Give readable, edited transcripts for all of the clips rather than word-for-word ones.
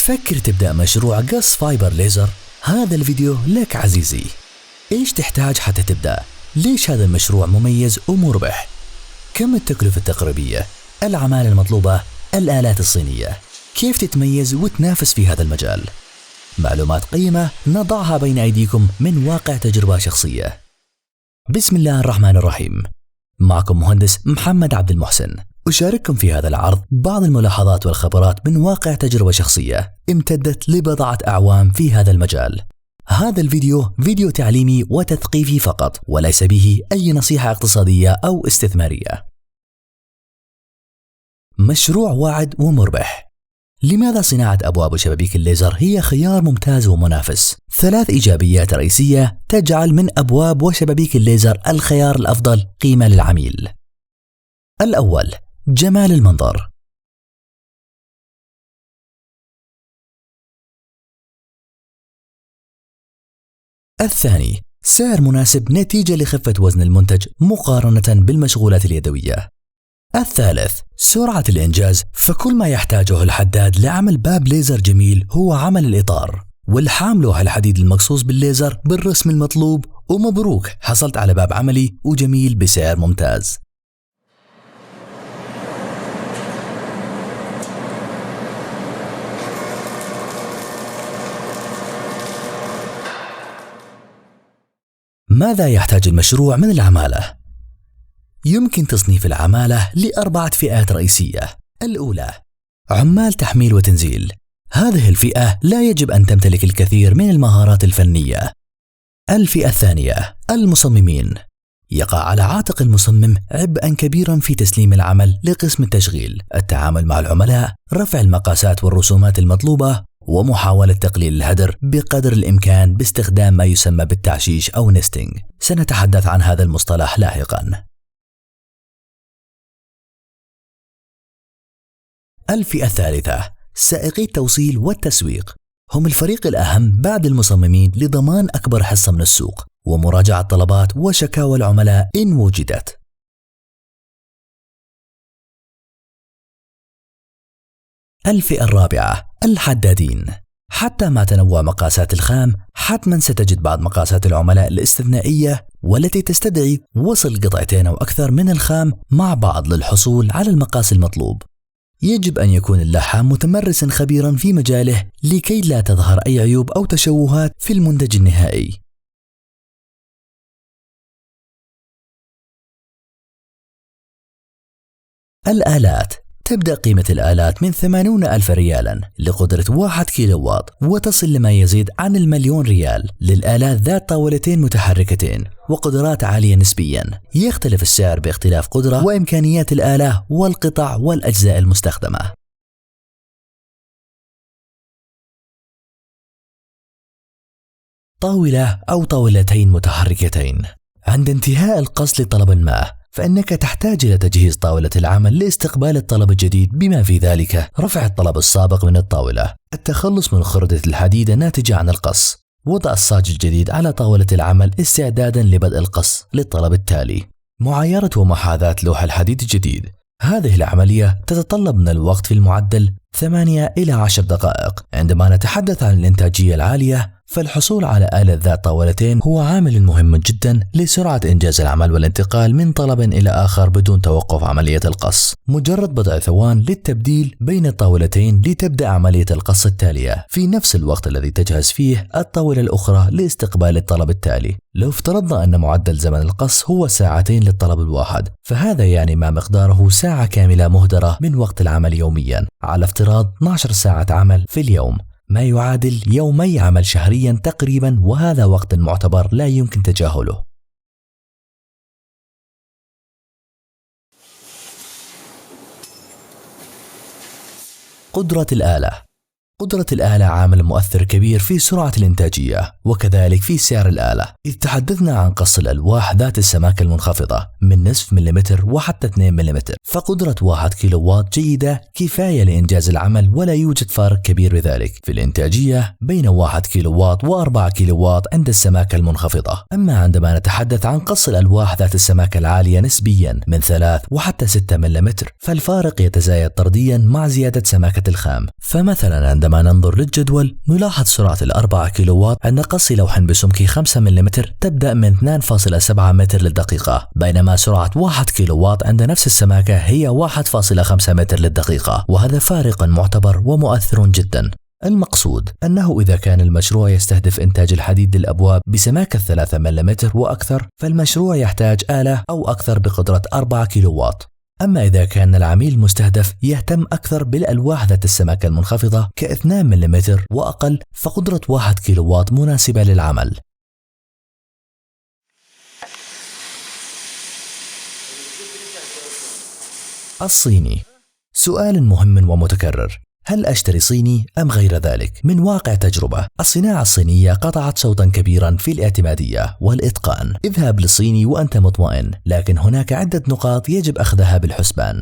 تفكر تبدأ مشروع قص فايبر ليزر؟ هذا الفيديو لك عزيزي. إيش تحتاج حتى تبدأ؟ ليش هذا المشروع مميز ومربح؟ كم التكلفة التقريبية؟ العمالة المطلوبة؟ الآلات الصينية؟ كيف تتميز وتنافس في هذا المجال؟ معلومات قيمة نضعها بين أيديكم من واقع تجربة شخصية. بسم الله الرحمن الرحيم. معكم مهندس محمد عبد المحسن، أشارككم في هذا العرض بعض الملاحظات والخبرات من واقع تجربة شخصية امتدت لبضعة أعوام في هذا المجال. هذا فيديو تعليمي وتثقيفي فقط، وليس به أي نصيحة اقتصادية أو استثمارية. مشروع واعد ومربح. لماذا صناعة أبواب وشبابيك الليزر هي خيار ممتاز ومنافس؟ 3 إيجابيات رئيسية تجعل من أبواب وشبابيك الليزر الخيار الأفضل قيمة للعميل. الأول، جمال المنظر. الثاني، سعر مناسب نتيجة لخفة وزن المنتج مقارنة بالمشغولات اليدوية. الثالث، سرعة الإنجاز، فكل ما يحتاجه الحداد لعمل باب ليزر جميل هو عمل الإطار والحام لوح الحديد المقصوص بالليزر بالرسم المطلوب، ومبروك حصلت على باب عملي وجميل بسعر ممتاز. ماذا يحتاج المشروع من العمالة؟ يمكن تصنيف العمالة ل4 فئات رئيسية. الأولى، عمال تحميل وتنزيل. هذه الفئة لا يجب أن تمتلك الكثير من المهارات الفنية. الفئة الثانية، المصممين. يقع على عاتق المصمم عبئا كبيرا في تسليم العمل لقسم التشغيل، التعامل مع العملاء، رفع المقاسات والرسومات المطلوبة، ومحاولة تقليل الهدر بقدر الإمكان باستخدام ما يسمى بالتعشيش أو نستنج. سنتحدث عن هذا المصطلح لاحقا. الفئة الثالثة، سائقي التوصيل والتسويق. هم الفريق الأهم بعد المصممين لضمان أكبر حصة من السوق ومراجعة طلبات وشكاوى العملاء إن وجدت. الفئة الرابعة، الحدادين. حتى مع تنوع مقاسات الخام حتما ستجد بعض مقاسات العملاء الاستثنائية والتي تستدعي وصل قطعتين أو أكثر من الخام مع بعض للحصول على المقاس المطلوب. يجب أن يكون اللحام متمرسا خبيرا في مجاله لكي لا تظهر أي عيوب أو تشوهات في المنتج النهائي. الآلات. تبدأ قيمة الآلات من 80,000 ريالا لقدرة 1 كيلو واط، وتصل لما يزيد عن 1,000,000 ريال للآلات ذات طاولتين متحركتين وقدرات عالية نسبيا. يختلف السعر باختلاف قدرة وإمكانيات الآلة والقطع والأجزاء المستخدمة. طاولة أو طاولتين متحركتين. عند انتهاء القص لطلب ما، فإنك تحتاج إلى تجهيز طاولة العمل لاستقبال الطلب الجديد، بما في ذلك رفع الطلب السابق من الطاولة، التخلص من خردة الحديد الناتجة عن القص، وضع الصاج الجديد على طاولة العمل استعدادا لبدء القص للطلب التالي، معايرة ومحاذاة لوح الحديد الجديد. هذه العملية تتطلب من الوقت في المعدل 8 إلى 10 دقائق. عندما نتحدث عن الإنتاجية العالية، فالحصول على آلة ذات طاولتين هو عامل مهم جدا لسرعة إنجاز العمل والانتقال من طلب إلى آخر بدون توقف عملية القص. مجرد بضع ثوان للتبديل بين الطاولتين لتبدأ عملية القص التالية في نفس الوقت الذي تجهز فيه الطاولة الأخرى لاستقبال الطلب التالي. لو افترضنا أن معدل زمن القص هو 2 ساعات للطلب الواحد، فهذا يعني ما مقداره ساعة كاملة مهدرة من وقت العمل يوميا، على افتراض 12 ساعة عمل في اليوم، ما يعادل 2 يومي عمل شهريا تقريبا، وهذا وقت معتبر لا يمكن تجاهله. قدرة الآلة. قدرة الآلة عامل مؤثر كبير في سرعة الإنتاجية وكذلك في سعر الآلة. إذ تحدثنا عن قص الألواح ذات السماكة المنخفضة من نصف مليمتر وحتى 2 مليمتر، فقدرة 1 كيلو واط جيدة كفاية لإنجاز العمل، ولا يوجد فارق كبير بذلك في الإنتاجية بين 1 كيلو واط و4 كيلو واط عند السماكة المنخفضة. أما عندما نتحدث عن قص الألواح ذات السماكة العالية نسبيا من 3 وحتى 6 مليمتر، فالفارق يتزايد طرديا مع زيادة سماكة الخام. فمثلا عندما عندما ننظر للجدول نلاحظ سرعة 4 كيلووات عند قص لوح بسمك 5 ملم تبدأ من 2.7 متر للدقيقة، بينما سرعة 1 كيلووات عند نفس السماكة هي 1.5 متر للدقيقة، وهذا فارق معتبر ومؤثر جدا. المقصود أنه إذا كان المشروع يستهدف إنتاج الحديد للأبواب بسماكة 3 ملم وأكثر، فالمشروع يحتاج آلة أو أكثر بقدرة 4 كيلووات. أما إذا كان العميل المستهدف يهتم أكثر بالألواح ذات السماكة المنخفضة ك2 ملم وأقل، فقدرة 1 كيلووات مناسبة للعمل. الصيني. سؤال مهم ومتكرر: هل أشتري صيني أم غير ذلك؟ من واقع تجربة، الصناعة الصينية قطعت شوطا كبيرا في الاعتمادية والإتقان. اذهب للصيني وأنت مطمئن، لكن هناك عدة نقاط يجب أخذها بالحسبان.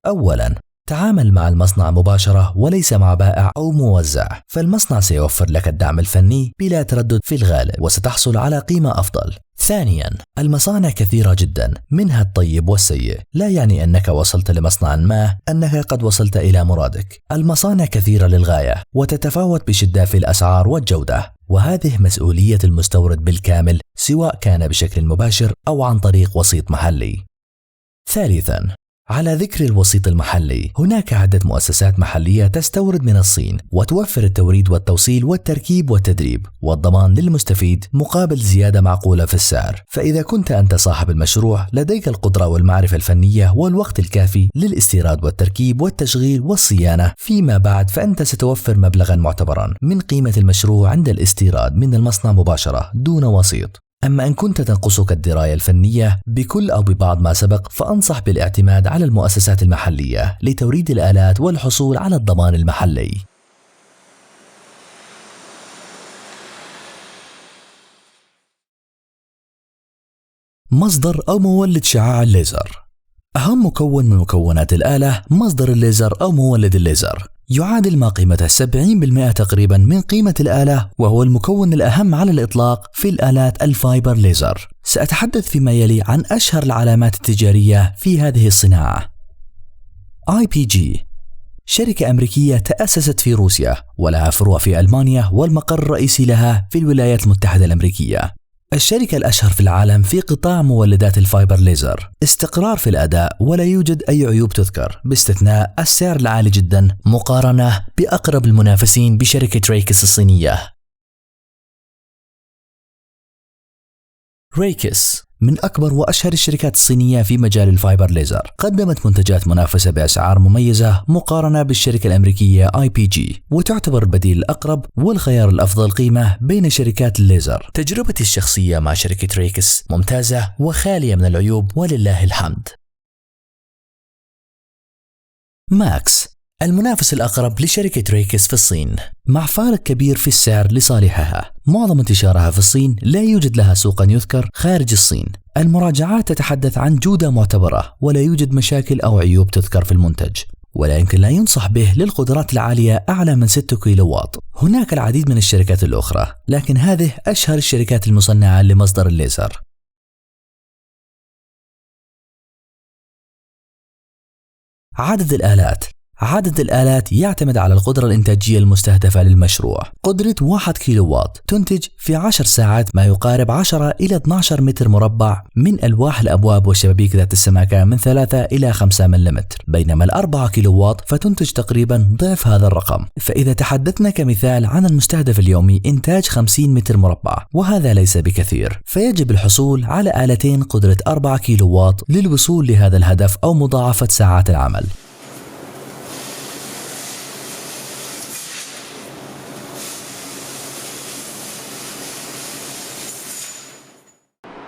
أولا، تعامل مع المصنع مباشرة وليس مع بائع أو موزع، فالمصنع سيوفر لك الدعم الفني بلا تردد في الغالب، وستحصل على قيمة أفضل. ثانيا، المصانع كثيرة جدا، منها الطيب والسيء، لا يعني أنك وصلت لمصنع ما أنك قد وصلت إلى مرادك. المصانع كثيرة للغاية وتتفاوت بشدة في الأسعار والجودة، وهذه مسؤولية المستورد بالكامل، سواء كان بشكل مباشر أو عن طريق وسيط محلي. ثالثا، على ذكر الوسيط المحلي، هناك عدة مؤسسات محلية تستورد من الصين وتوفر التوريد والتوصيل والتركيب والتدريب والضمان للمستفيد مقابل زيادة معقولة في السعر. فإذا كنت أنت صاحب المشروع لديك القدرة والمعرفة الفنية والوقت الكافي للاستيراد والتركيب والتشغيل والصيانة فيما بعد، فأنت ستوفر مبلغا معتبرا من قيمة المشروع عند الاستيراد من المصنع مباشرة دون وسيط. أما إن كنت تنقصك الدراية الفنية بكل أو ببعض ما سبق، فأنصح بالاعتماد على المؤسسات المحلية لتوريد الآلات والحصول على الضمان المحلي. مصدر أو مولد شعاع الليزر. أهم مكون من مكونات الآلة مصدر الليزر أو مولد الليزر، يعادل ما قيمته 70% تقريبا من قيمة الآلة، وهو المكون الأهم على الإطلاق في الآلات الفايبر ليزر. سأتحدث فيما يلي عن أشهر العلامات التجارية في هذه الصناعة. IPG شركة أمريكية تأسست في روسيا ولها فروع في ألمانيا، والمقر الرئيسي لها في الولايات المتحدة الأمريكية. الشركة الأشهر في العالم في قطاع مولدات الفايبر ليزر، استقرار في الأداء ولا يوجد أي عيوب تذكر باستثناء السعر العالي جدا مقارنة بأقرب المنافسين بشركة ريكس الصينية. ريكس من أكبر وأشهر الشركات الصينية في مجال الفايبر ليزر، قدمت منتجات منافسة بأسعار مميزة مقارنة بالشركة الأمريكية IPG، وتعتبر البديل الأقرب والخيار الأفضل قيمة بين شركات الليزر. تجربتي الشخصية مع شركة ريكس ممتازة وخالية من العيوب ولله الحمد. ماكس المنافس الأقرب لشركة ريكس في الصين، مع فارق كبير في السعر لصالحها. معظم انتشارها في الصين لا يوجد لها سوقا يذكر خارج الصين. المراجعات تتحدث عن جودة معتبرة ولا يوجد مشاكل أو عيوب تذكر في المنتج، ولكن لا ينصح به للقدرات العالية أعلى من 6 كيلووات. هناك العديد من الشركات الأخرى، لكن هذه أشهر الشركات المصنعة لمصدر الليزر. عدد الآلات. عدد الآلات يعتمد على القدرة الإنتاجية المستهدفة للمشروع. قدرة 1 كيلووات تنتج في 10 ساعات ما يقارب 10 إلى 12 متر مربع من ألواح الأبواب والشبابيك ذات السماكة من 3 إلى 5 ملم، بينما 4 كيلووات فتنتج تقريبا ضعف هذا الرقم. فإذا تحدثنا كمثال عن المستهدف اليومي إنتاج 50 متر مربع، وهذا ليس بكثير، فيجب الحصول على آلتين قدرة 4 كيلووات للوصول لهذا الهدف أو مضاعفة ساعات العمل.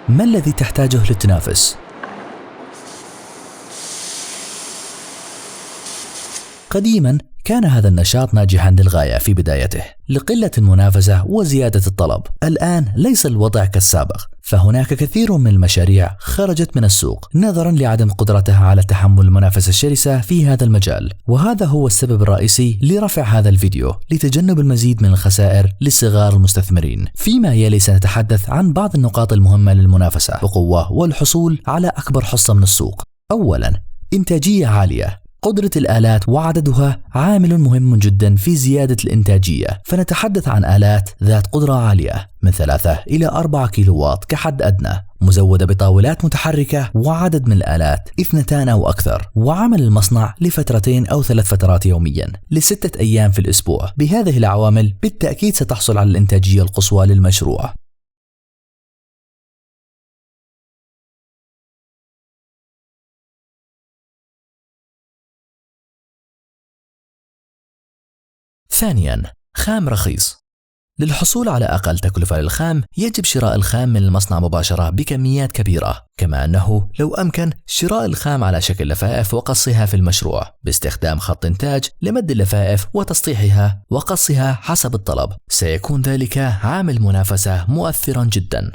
ما الذي تحتاجه للتنافس؟ قديما كان هذا النشاط ناجحا للغاية في بدايته لقلة المنافسة وزيادة الطلب. الآن ليس الوضع كالسابق، فهناك كثير من المشاريع خرجت من السوق نظرا لعدم قدرتها على تحمل المنافسة الشرسة في هذا المجال، وهذا هو السبب الرئيسي لرفع هذا الفيديو لتجنب المزيد من الخسائر للصغار المستثمرين. فيما يلي سنتحدث عن بعض النقاط المهمة للمنافسة بقوة والحصول على أكبر حصة من السوق. أولا، إنتاجية عالية. قدرة الآلات وعددها عامل مهم جدا في زيادة الإنتاجية، فنتحدث عن آلات ذات قدرة عالية من 3 إلى 4 كيلووات كحد أدنى، مزودة بطاولات متحركة وعدد من الآلات 2 أو أكثر، وعمل المصنع لفترتين أو 3 فترات يوميا ل6 أيام في الأسبوع. بهذه العوامل بالتأكيد ستحصل على الإنتاجية القصوى للمشروع. ثانيا، خام رخيص. للحصول على أقل تكلفة للخام يجب شراء الخام من المصنع مباشرة بكميات كبيرة، كما أنه لو أمكن شراء الخام على شكل لفائف وقصها في المشروع باستخدام خط إنتاج لمد اللفائف وتسطيحها وقصها حسب الطلب، سيكون ذلك عامل منافسة مؤثرا جدا.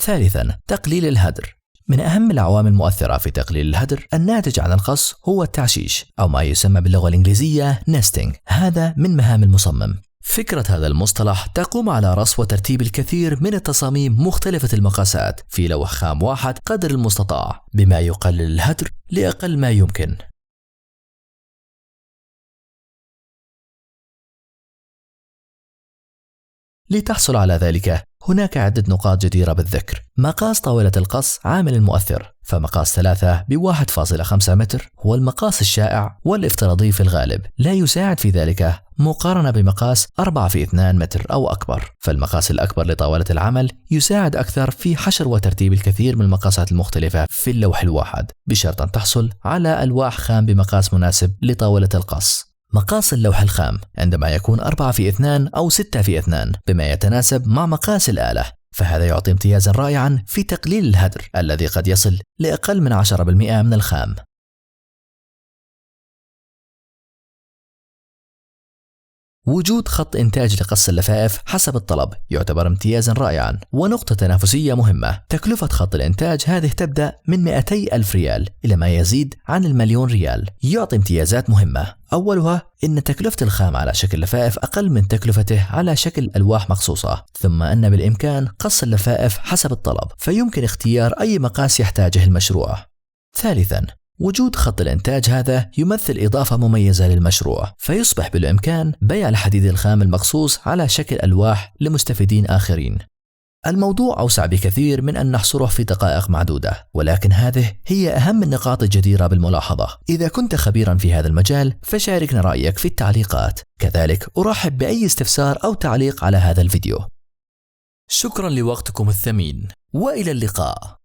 ثالثا، تقليل الهدر. من أهم العوامل المؤثرة في تقليل الهدر الناتج عن القص هو التعشيش، أو ما يسمى باللغة الإنجليزية nesting. هذا من مهام المصمم. فكرة هذا المصطلح تقوم على رص وترتيب الكثير من التصاميم مختلفة المقاسات في لوح خام واحد قدر المستطاع، بما يقلل الهدر لأقل ما يمكن. لتحصل على ذلك هناك عدة نقاط جديرة بالذكر. مقاس طاولة القص عامل مؤثر، فمقاس 3 ب1.5 متر هو المقاس الشائع والافتراضي في الغالب، لا يساعد في ذلك مقارنة بمقاس 4 في 2 متر أو أكبر. فالمقاس الأكبر لطاولة العمل يساعد أكثر في حشر وترتيب الكثير من المقاسات المختلفة في اللوح الواحد، بشرط أن تحصل على ألواح خام بمقاس مناسب لطاولة القص. مقاس اللوح الخام عندما يكون 4 في 2 أو 6 في 2 بما يتناسب مع مقاس الآلة، فهذا يعطي امتيازا رائعا في تقليل الهدر الذي قد يصل لأقل من 10% من الخام. وجود خط إنتاج لقص اللفائف حسب الطلب يعتبر امتيازا رائعا ونقطة تنافسية مهمة. تكلفة خط الإنتاج هذه تبدأ من 200,000 ريال إلى ما يزيد عن 1,000,000 ريال. يعطي امتيازات مهمة، أولها إن تكلفة الخام على شكل لفائف أقل من تكلفته على شكل ألواح مقصوصة، ثم أن بالإمكان قص اللفائف حسب الطلب، فيمكن اختيار أي مقاس يحتاجه المشروع. ثالثا، وجود خط الإنتاج هذا يمثل إضافة مميزة للمشروع، فيصبح بالإمكان بيع الحديد الخام المقصوص على شكل ألواح لمستفيدين آخرين. الموضوع أوسع بكثير من أن نحصره في دقائق معدودة، ولكن هذه هي أهم النقاط الجديرة بالملاحظة. إذا كنت خبيرا في هذا المجال فشاركنا رأيك في التعليقات، كذلك أرحب بأي استفسار أو تعليق على هذا الفيديو. شكرا لوقتكم الثمين، وإلى اللقاء.